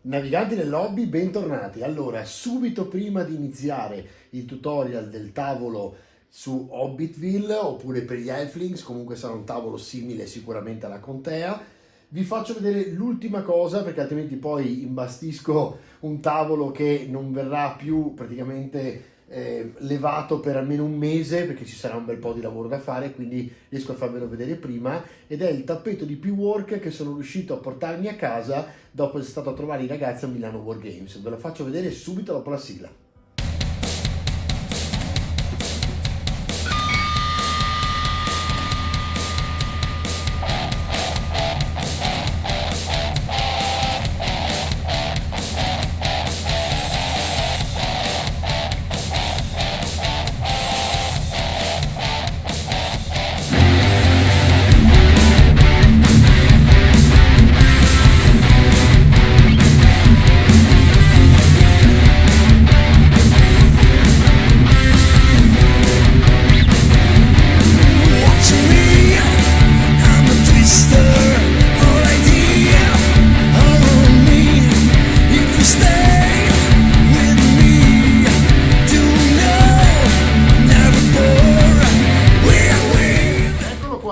Naviganti nel lobby, bentornati. Allora, subito prima di iniziare il tutorial del tavolo su Hobbitville, oppure per gli Elflings, comunque sarà un tavolo simile sicuramente alla Contea, vi faccio vedere l'ultima cosa, perché altrimenti poi imbastisco un tavolo che non verrà più praticamente levato per almeno un mese, perché ci sarà un bel po' di lavoro da fare, quindi riesco a farvelo vedere prima, ed è il tappeto di P-Work che sono riuscito a portarmi a casa dopo essere stato a trovare i ragazzi a Milano Wargames. Ve lo faccio vedere subito dopo la sigla.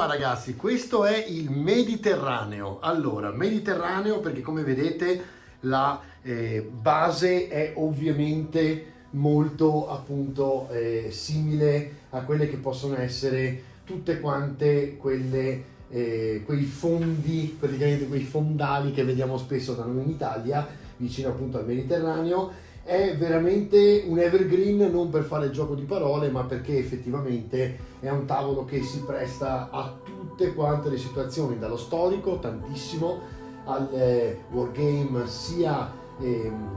Ragazzi, questo è il Mediterraneo. Allora, Mediterraneo perché come vedete la base è ovviamente molto appunto simile a quelle che possono essere tutte quante quelle quei fondi, praticamente quei fondali che vediamo spesso da noi in Italia, vicino appunto al Mediterraneo. È veramente un evergreen, non per fare il gioco di parole, ma perché effettivamente è un tavolo che si presta a tutte quante le situazioni, dallo storico tantissimo al wargame, sia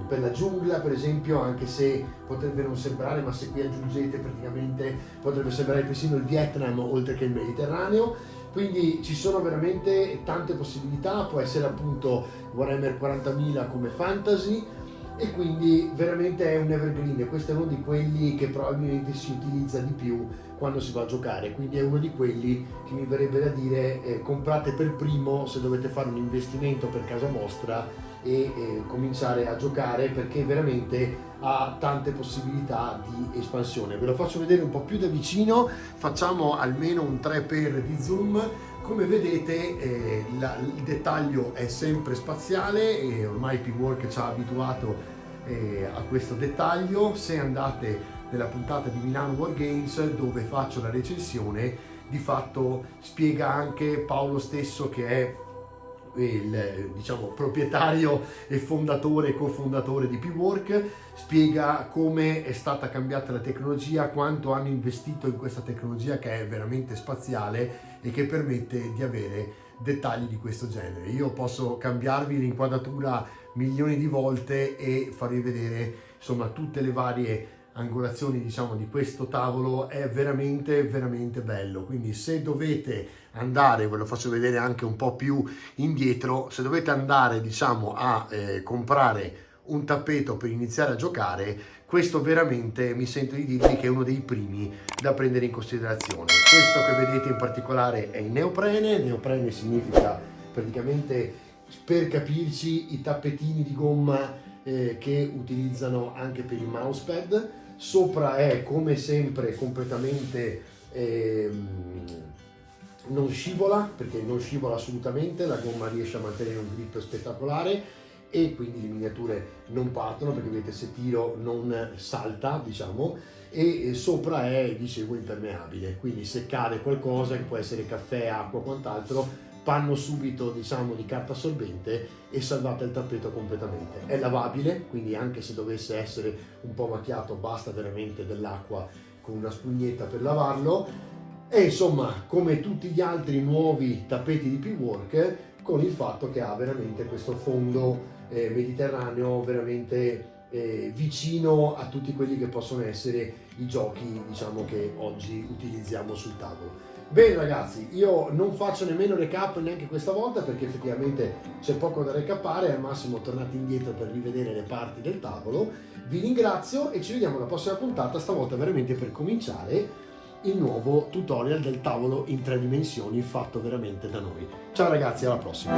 per la giungla per esempio, anche se potrebbe non sembrare, ma se qui aggiungete praticamente potrebbe sembrare persino il Vietnam oltre che il Mediterraneo. Quindi ci sono veramente tante possibilità, può essere appunto Warhammer 40.000 come fantasy, e quindi veramente è un evergreen. Questo è uno di quelli che probabilmente si utilizza di più quando si va a giocare, quindi è uno di quelli che mi verrebbe da dire comprate per primo se dovete fare un investimento per casa vostra e cominciare a giocare, perché veramente ha tante possibilità di espansione. Ve lo faccio vedere un po' più da vicino, facciamo almeno un 3x di zoom. Come vedete il dettaglio è sempre spaziale e ormai P-Work ci ha abituato a questo dettaglio. Se andate nella puntata di Milano Wargames dove faccio la recensione, di fatto spiega anche Paolo stesso, che è il diciamo proprietario e fondatore e cofondatore di P-Work, spiega come è stata cambiata la tecnologia, quanto hanno investito in questa tecnologia che è veramente spaziale e che permette di avere dettagli di questo genere. Io posso cambiarvi l'inquadratura milioni di volte e farvi vedere insomma tutte le varie angolazioni diciamo di questo tavolo. È veramente bello. Quindi se dovete andare, ve lo faccio vedere anche un po' più indietro, se dovete andare diciamo a comprare un tappeto per iniziare a giocare, questo veramente mi sento di dirvi che è uno dei primi da prendere in considerazione. Questo che vedete in particolare è in neoprene. Neoprene significa praticamente, per capirci, i tappetini di gomma che utilizzano anche per il mousepad. Sopra è come sempre completamente non scivola, perché non scivola assolutamente, la gomma riesce a mantenere un grip spettacolare e quindi le miniature non partono, perché vedete se tiro non salta diciamo, e sopra è, dicevo, impermeabile, quindi se cade qualcosa, che può essere caffè, acqua, quant'altro, panno subito diciamo di carta assorbente e salvate il tappeto completamente. È lavabile, quindi anche se dovesse essere un po' macchiato basta veramente dell'acqua con una spugnetta per lavarlo. E insomma, come tutti gli altri nuovi tappeti di P-Work, con il fatto che ha veramente questo fondo mediterraneo veramente vicino a tutti quelli che possono essere i giochi diciamo che oggi utilizziamo sul tavolo. Bene ragazzi, io non faccio nemmeno recap neanche questa volta, perché effettivamente c'è poco da recappare, al massimo tornate indietro per rivedere le parti del tavolo. Vi ringrazio e ci vediamo alla prossima puntata, stavolta veramente per cominciare il nuovo tutorial del tavolo in 3 dimensioni fatto veramente da noi. Ciao ragazzi, alla prossima!